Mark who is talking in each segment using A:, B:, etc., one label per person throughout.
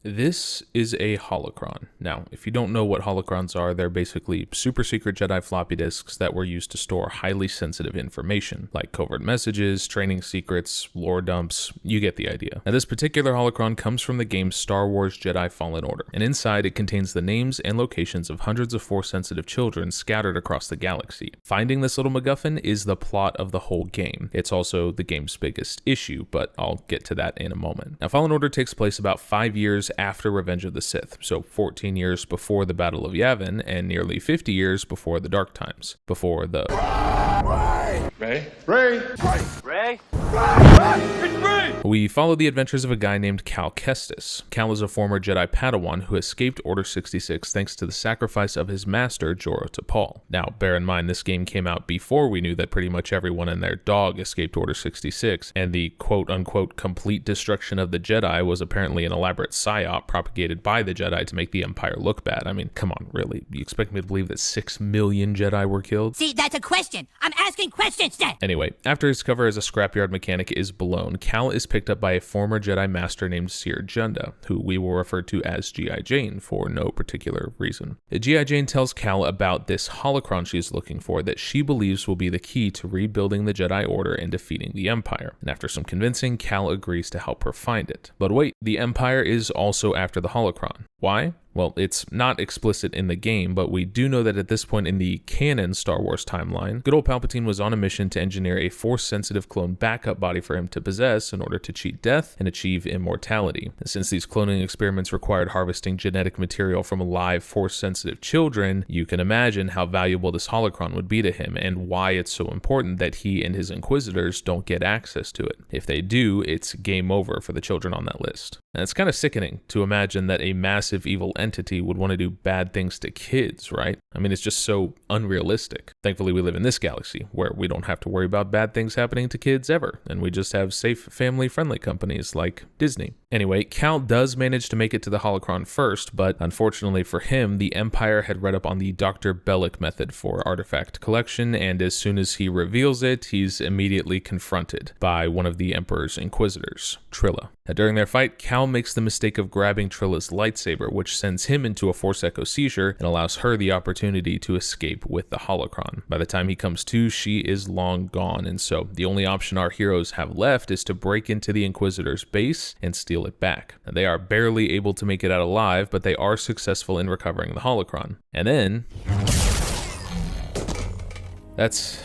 A: This is a holocron. Now, if you don't know what holocrons are, they're basically super secret Jedi floppy disks that were used to store highly sensitive information, like covert messages, training secrets, lore dumps, you get the idea. Now, this particular holocron comes from the game Star Wars Jedi Fallen Order, and inside it contains the names and locations of hundreds of Force-sensitive children scattered across the galaxy. Finding this little MacGuffin is the plot of the whole game. It's also the game's biggest issue, but I'll get to that in a moment. Now, Fallen Order takes place about 5 years after Revenge of the Sith, so 14 years before the Battle of Yavin and nearly 50 years before the Dark Times, before the
B: Ray?
A: We follow the adventures of a guy named Cal Kestis. Cal is a former Jedi Padawan who escaped Order 66 thanks to the sacrifice of his master, Joro Tapal. Now, bear in mind, this game came out before we knew that pretty much everyone and their dog escaped Order 66, and the quote-unquote complete destruction of the Jedi was apparently an elaborate psyop propagated by the Jedi to make the Empire look bad. I mean, come on, really? You expect me to believe that 6 million Jedi were killed?
C: See, that's a question. I'm asking questions, Dad.
A: Anyway, after his cover as a scrapyard mechanic is blown, Cal is picked up by a former Jedi Master named Seer Junda, who we will refer to as G.I. Jane for no particular reason. G.I. Jane tells Cal about this holocron she's looking for that she believes will be the key to rebuilding the Jedi Order and defeating the Empire. And after some convincing, Cal agrees to help her find it. But wait, the Empire is also after the holocron. Why? Well, it's not explicit in the game, but we do know that at this point in the canon Star Wars timeline, good old Palpatine was on a mission to engineer a Force-sensitive clone backup body for him to possess in order to cheat death and achieve immortality. And since these cloning experiments required harvesting genetic material from live Force-sensitive children, you can imagine how valuable this holocron would be to him and why it's so important that he and his Inquisitors don't get access to it. If they do, it's game over for the children on that list. And it's kind of sickening to imagine that a massive evil entity would want to do bad things to kids, right? I mean, it's just so unrealistic. Thankfully, we live in this galaxy where we don't have to worry about bad things happening to kids ever, and we just have safe, family-friendly companies like Disney. Anyway, Cal does manage to make it to the holocron first, but unfortunately for him, the Empire had read up on the Dr. Bellic method for artifact collection, and as soon as he reveals it, he's immediately confronted by one of the Emperor's Inquisitors, Trilla. Now, during their fight, Cal makes the mistake of grabbing Trilla's lightsaber, which sends him into a Force Echo seizure and allows her the opportunity to escape with the holocron. By the time he comes to, she is long gone, and so the only option our heroes have left is to break into the Inquisitor's base and steal it back. Now, they are barely able to make it out alive, but they are successful in recovering the holocron. And then that's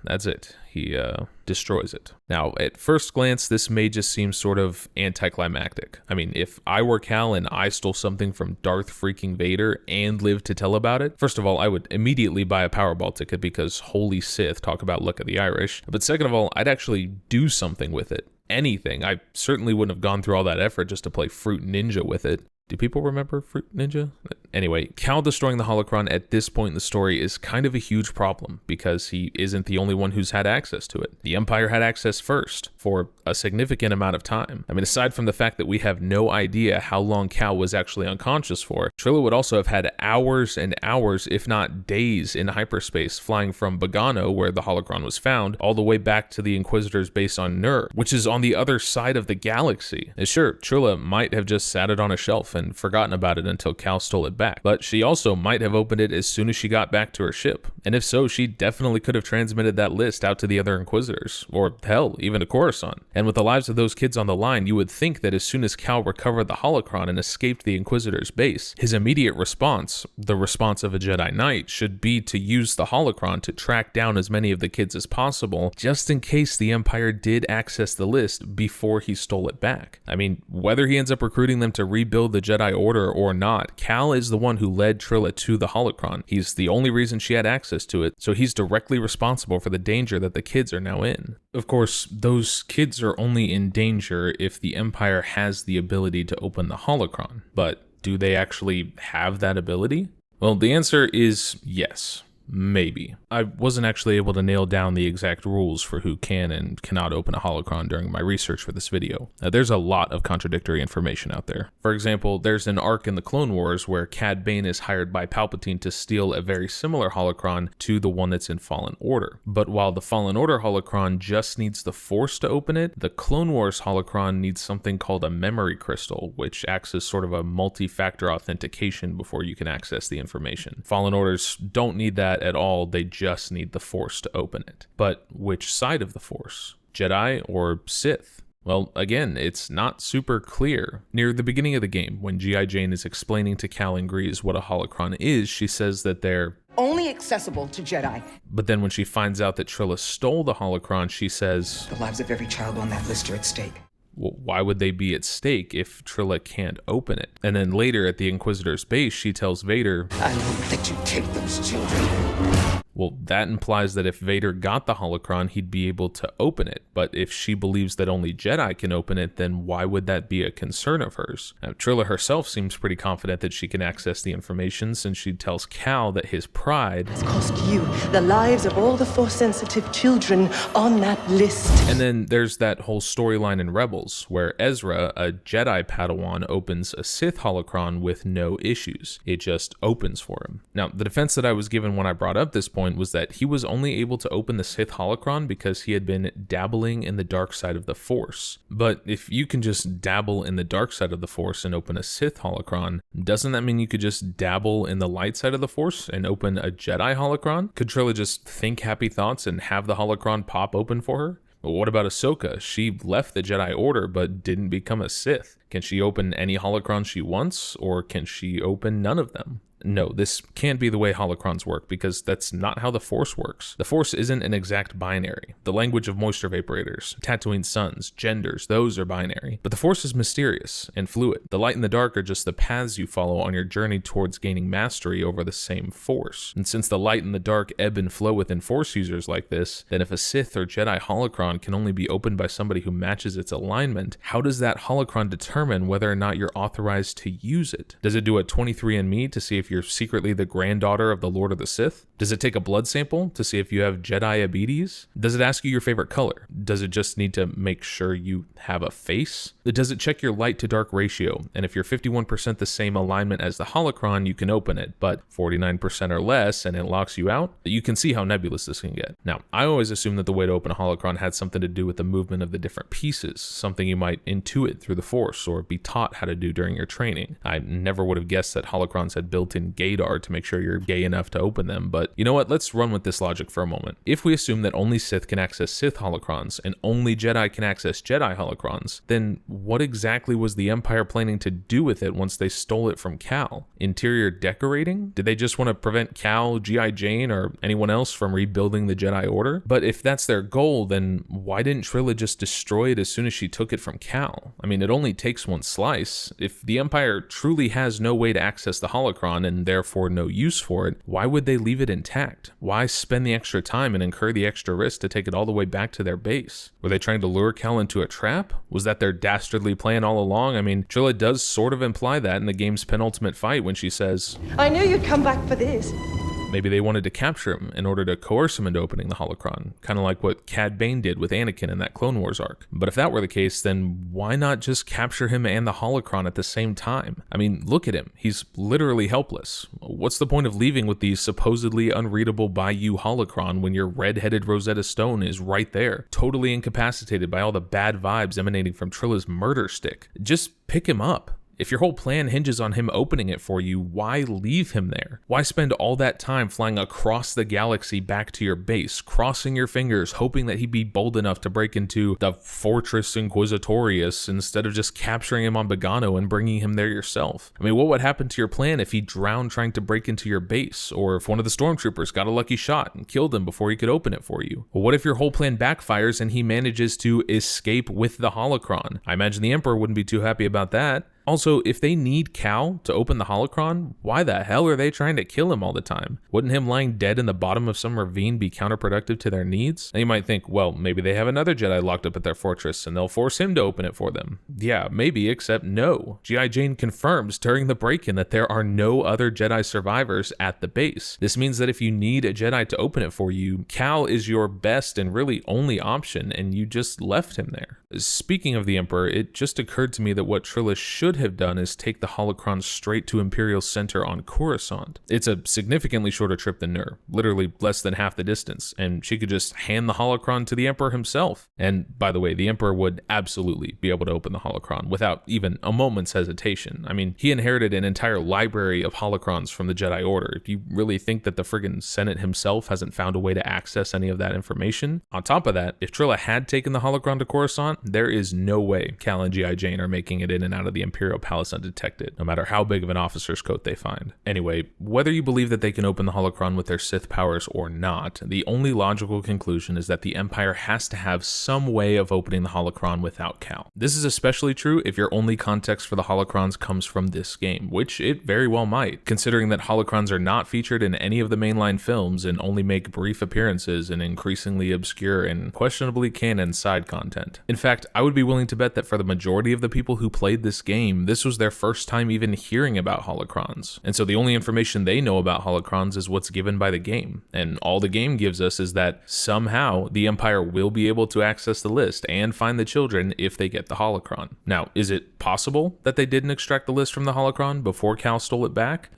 A: it. He destroys it. Now, at first glance, this may just seem sort of anticlimactic. I mean, if I were Cal and I stole something from Darth freaking Vader and lived to tell about it, first of all, I would immediately buy a Powerball ticket because holy Sith, talk about luck of the Irish. But second of all, I'd actually do something with it. Anything. I certainly wouldn't have gone through all that effort just to play Fruit Ninja with it. Do people remember Fruit Ninja? Anyway, Cal destroying the holocron at this point in the story is kind of a huge problem because he isn't the only one who's had access to it. The Empire had access first for a significant amount of time. I mean, aside from the fact that we have no idea how long Cal was actually unconscious for, Trilla would also have had hours and hours, if not days, in hyperspace flying from Bogano, where the holocron was found, all the way back to the Inquisitor's base on Nur, which is on the other side of the galaxy. And sure, Trilla might have just sat it on a shelf and forgotten about it until Cal stole it back, but she also might have opened it as soon as she got back to her ship. And if so, she definitely could have transmitted that list out to the other Inquisitors, or hell, even to Coruscant. And with the lives of those kids on the line, you would think that as soon as Cal recovered the holocron and escaped the Inquisitor's base, his immediate response, the response of a Jedi Knight, should be to use the holocron to track down as many of the kids as possible, just in case the Empire did access the list before he stole it back. I mean, whether he ends up recruiting them to rebuild the Jedi Order or not, Cal is the one who led Trilla to the holocron. He's the only reason she had access to it, so he's directly responsible for the danger that the kids are now in. Of course, those kids are only in danger if the Empire has the ability to open the holocron, but do they actually have that ability? Well, the answer is yes. Maybe. I wasn't actually able to nail down the exact rules for who can and cannot open a holocron during my research for this video. There's a lot of contradictory information out there. For example, there's an arc in the Clone Wars where Cad Bane is hired by Palpatine to steal a very similar holocron to the one that's in Fallen Order. But while the Fallen Order holocron just needs the Force to open it, the Clone Wars holocron needs something called a memory crystal, which acts as sort of a multi-factor authentication before you can access the information. Fallen Orders don't need that at all, they just need the Force to open it. But which side of the Force? Jedi or Sith? Well, again, it's not super clear. Near the beginning of the game, when G.I. Jane is explaining to Cal and Grease what a holocron is, she says that they're
B: only accessible to Jedi.
A: But then when she finds out that Trilla stole the holocron, she says,
B: the lives of every child on that list are at stake.
A: Well, why would they be at stake if Trilla can't open it? And then later at the Inquisitor's base, she tells Vader,
B: I won't let you take those children.
A: Well, that implies that if Vader got the holocron, he'd be able to open it. But if she believes that only Jedi can open it, then why would that be a concern of hers? Now, Trilla herself seems pretty confident that she can access the information, since she tells Cal that his pride
D: has cost you the lives of all the Force-sensitive children on that list.
A: And then there's that whole storyline in Rebels, where Ezra, a Jedi Padawan, opens a Sith holocron with no issues. It just opens for him. Now, the defense that I was given when I brought up this point was that he was only able to open the Sith holocron because he had been dabbling in the dark side of the Force. But if you can just dabble in the dark side of the Force and open a Sith holocron, doesn't that mean you could just dabble in the light side of the Force and open a Jedi holocron? Could Trilla just think happy thoughts and have the holocron pop open for her? But what about Ahsoka? She left the Jedi Order but didn't become a Sith. Can she open any holocron she wants, or can she open none of them? No, this can't be the way holocrons work, because that's not how the Force works. The Force isn't an exact binary. The language of moisture vaporators, Tatooine suns, genders, those are binary. But the Force is mysterious and fluid. The light and the dark are just the paths you follow on your journey towards gaining mastery over the same Force. And since the light and the dark ebb and flow within Force users like this, then if a Sith or Jedi holocron can only be opened by somebody who matches its alignment, how does that holocron determine whether or not you're authorized to use it? Does it do a 23andMe to see if you're secretly the granddaughter of the Lord of the Sith? Does it take a blood sample to see if you have Jedi diabetes? Does it ask you your favorite color? Does it just need to make sure you have a face? Does it check your light to dark ratio? And if you're 51% the same alignment as the holocron, you can open it, but 49% or less and it locks you out? You can see how nebulous this can get. Now, I always assumed that the way to open a holocron had something to do with the movement of the different pieces, something you might intuit through the Force or be taught how to do during your training. I never would have guessed that holocrons had built-in gaydar to make sure you're gay enough to open them, but you know what? Let's run with this logic for a moment. If we assume that only Sith can access Sith holocrons and only Jedi can access Jedi holocrons, then what exactly was the Empire planning to do with it once they stole it from Cal? Interior decorating? Did they just want to prevent Cal, G.I. Jane, or anyone else from rebuilding the Jedi Order? But if that's their goal, then why didn't Trilla just destroy it as soon as she took it from Cal? I mean, it only takes one slice. If the Empire truly has no way to access the holocron and therefore no use for it, why would they leave it intact? Why spend the extra time and incur the extra risk to take it all the way back to their base? Were they trying to lure Cal into a trap? Was that their dastardly plan all along? I mean, Trilla does sort of imply that in the game's penultimate fight when she says,
D: I knew you'd come back for this.
A: Maybe they wanted to capture him in order to coerce him into opening the holocron, kind of like what Cad Bane did with Anakin in that Clone Wars arc. But if that were the case, then why not just capture him and the holocron at the same time? I mean, look at him. He's literally helpless. What's the point of leaving with the supposedly unreadable Bayou holocron when your red-headed Rosetta Stone is right there, totally incapacitated by all the bad vibes emanating from Trilla's murder stick? Just pick him up. If your whole plan hinges on him opening it for you, why leave him there? Why spend all that time flying across the galaxy back to your base, crossing your fingers, hoping that he'd be bold enough to break into the Fortress Inquisitorius instead of just capturing him on Bogano and bringing him there yourself? I mean, what would happen to your plan if he drowned trying to break into your base, or if one of the stormtroopers got a lucky shot and killed him before he could open it for you? Well, what if your whole plan backfires and he manages to escape with the holocron? I imagine the Emperor wouldn't be too happy about that. Also, if they need Cal to open the holocron, why the hell are they trying to kill him all the time? Wouldn't him lying dead in the bottom of some ravine be counterproductive to their needs? And you might think, well, maybe they have another Jedi locked up at their fortress and they'll force him to open it for them. Yeah, maybe, except no. G.I. Jane confirms during the break-in that there are no other Jedi survivors at the base. This means that if you need a Jedi to open it for you, Cal is your best and really only option, and you just left him there. Speaking of the Emperor, it just occurred to me that what Trilla should have done is take the holocron straight to Imperial Center on Coruscant. It's a significantly shorter trip than Nur, literally less than half the distance, and she could just hand the holocron to the Emperor himself. And by the way, the Emperor would absolutely be able to open the holocron without even a moment's hesitation. I mean, he inherited an entire library of holocrons from the Jedi Order. If you really think that the friggin' Senate himself hasn't found a way to access any of that information. On top of that, if Trilla had taken the holocron to Coruscant, there is no way Cal and G.I. Jane are making it in and out of the Imperial Palace undetected, no matter how big of an officer's coat they find. Anyway, whether you believe that they can open the holocron with their Sith powers or not, the only logical conclusion is that the Empire has to have some way of opening the holocron without Cal. This is especially true if your only context for the holocrons comes from this game, which it very well might, considering that holocrons are not featured in any of the mainline films and only make brief appearances in increasingly obscure and questionably canon side content. In fact, I would be willing to bet that for the majority of the people who played this game, this was their first time even hearing about holocrons. And so the only information they know about holocrons is what's given by the game. And all the game gives us is that somehow the Empire will be able to access the list and find the children if they get the holocron. Now, is it possible that they didn't extract the list from the holocron before Cal stole it back?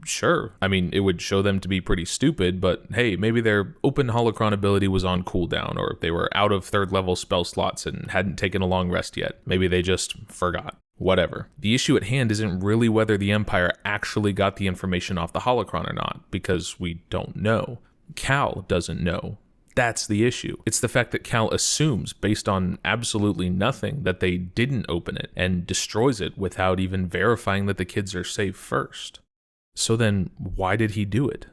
A: Sure. I mean, it would show them to be pretty stupid, but hey, maybe their open holocron ability was on cooldown, or they were out of third level spell slots and hadn't taken a long rest yet. Maybe they just forgot. Whatever. The issue at hand isn't really whether the Empire actually got the information off the holocron or not, because we don't know. Cal doesn't know. That's the issue. It's the fact that Cal assumes, based on absolutely nothing, that they didn't open it and destroys it without even verifying that the kids are safe first. So then, why did he do it?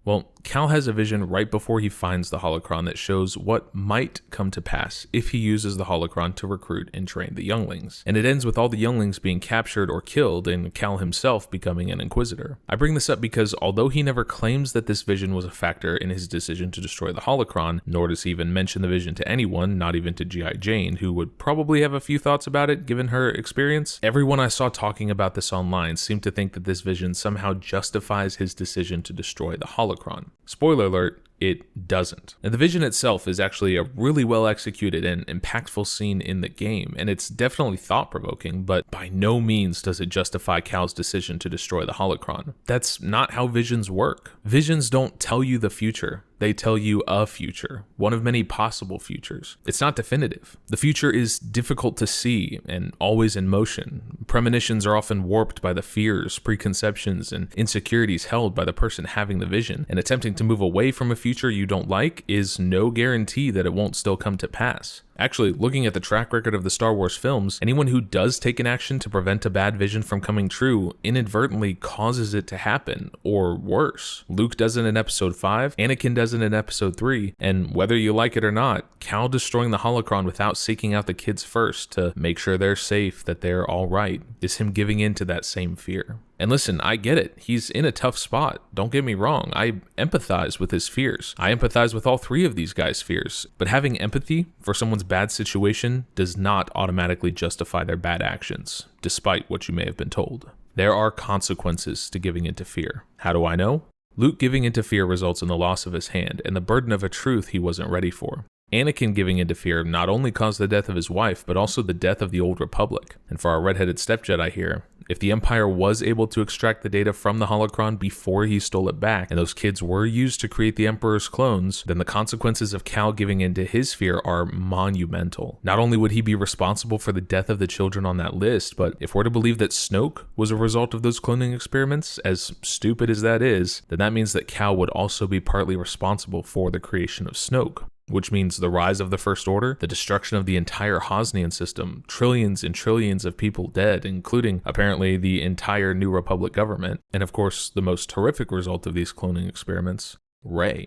A: Well, Cal has a vision right before he finds the holocron that shows what might come to pass if he uses the holocron to recruit and train the younglings. And it ends with all the younglings being captured or killed and Cal himself becoming an Inquisitor. I bring this up because although he never claims that this vision was a factor in his decision to destroy the holocron, nor does he even mention the vision to anyone, not even to G.I. Jane, who would probably have a few thoughts about it given her experience, everyone I saw talking about this online seemed to think that this vision somehow justifies his decision to destroy the holocron. Spoiler alert, it doesn't. And the vision itself is actually a really well executed and impactful scene in the game, and it's definitely thought-provoking, but by no means does it justify Cal's decision to destroy the holocron. That's not how visions work. Visions don't tell you the future. They tell you a future, one of many possible futures. It's not definitive. The future is difficult to see and always in motion. Premonitions are often warped by the fears, preconceptions, and insecurities held by the person having the vision, and attempting to move away from a future you don't like is no guarantee that it won't still come to pass. Actually, looking at the track record of the Star Wars films, anyone who does take an action to prevent a bad vision from coming true inadvertently causes it to happen, or worse. Luke does it in Episode 5, Anakin does it in Episode 3, and whether you like it or not, Cal destroying the holocron without seeking out the kids first to make sure they're safe, that they're alright, is him giving in to that same fear. And listen, I get it. He's in a tough spot. Don't get me wrong. I empathize with his fears. I empathize with all three of these guys' fears. But having empathy for someone's bad situation does not automatically justify their bad actions, despite what you may have been told. There are consequences to giving into fear. How do I know? Luke giving into fear results in the loss of his hand and the burden of a truth he wasn't ready for. Anakin giving into fear not only caused the death of his wife, but also the death of the Old Republic. And for our redheaded step Jedi here, if the Empire was able to extract the data from the holocron before he stole it back, and those kids were used to create the Emperor's clones, then the consequences of Cal giving into his fear are monumental. Not only would he be responsible for the death of the children on that list, but if we're to believe that Snoke was a result of those cloning experiments, as stupid as that is, then that means that Cal would also be partly responsible for the creation of Snoke. Which means the rise of the First Order, the destruction of the entire Hosnian system, trillions and trillions of people dead, including apparently the entire New Republic government, and of course the most horrific result of these cloning experiments, Rey.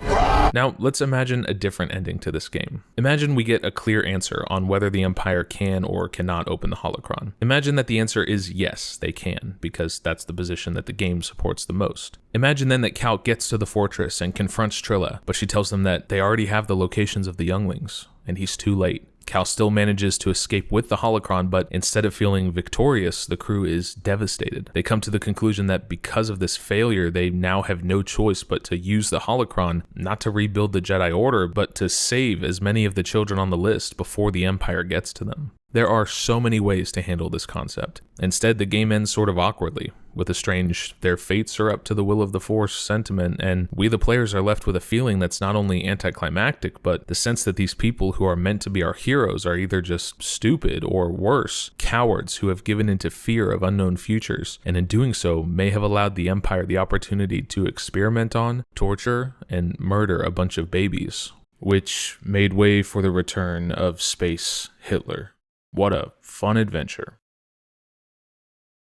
A: Now, let's imagine a different ending to this game. Imagine we get a clear answer on whether the Empire can or cannot open the Holocron. Imagine that the answer is yes, they can, because that's the position that the game supports the most. Imagine then that Cal gets to the fortress and confronts Trilla, but she tells them that they already have the locations of the younglings, and he's too late. Cal still manages to escape with the Holocron, but instead of feeling victorious, the crew is devastated. They come to the conclusion that because of this failure, they now have no choice but to use the Holocron, not to rebuild the Jedi Order, but to save as many of the children on the list before the Empire gets to them. There are so many ways to handle this concept. Instead, the game ends sort of awkwardly, with a strange, their fates are up to the will of the Force sentiment, and we the players are left with a feeling that's not only anticlimactic, but the sense that these people who are meant to be our heroes are either just stupid or worse, cowards who have given into fear of unknown futures, and in doing so may have allowed the Empire the opportunity to experiment on, torture, and murder a bunch of babies, which made way for the return of Space Hitler. What a fun adventure.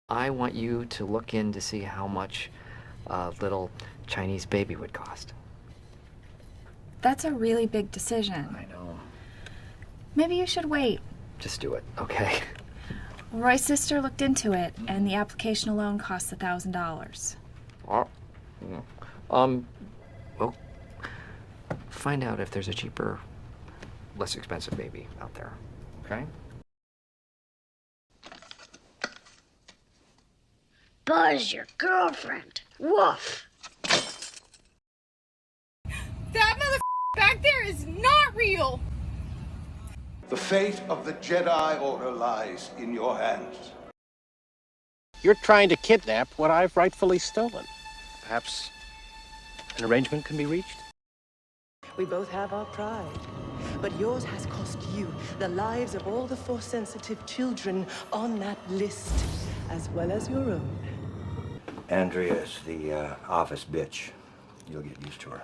E: I want you to look in to see how much a little Chinese baby would cost.
F: That's a really big decision.
E: I know.
F: Maybe you should wait.
E: Just do it, okay?
F: Roy's sister looked into it, and the application alone costs $1,000.
E: Well, find out if there's a cheaper, less expensive baby out there, okay?
G: Buzz, your girlfriend. Woof.
H: That motherfucker back there is not real.
I: The fate of the Jedi Order lies in your hands.
J: You're trying to kidnap what I've rightfully stolen. Perhaps an arrangement can be reached?
D: We both have our pride, but yours has cost you the lives of all the Force-sensitive children on that list, as well as your own.
K: Andrea's the office bitch. You'll get used to her.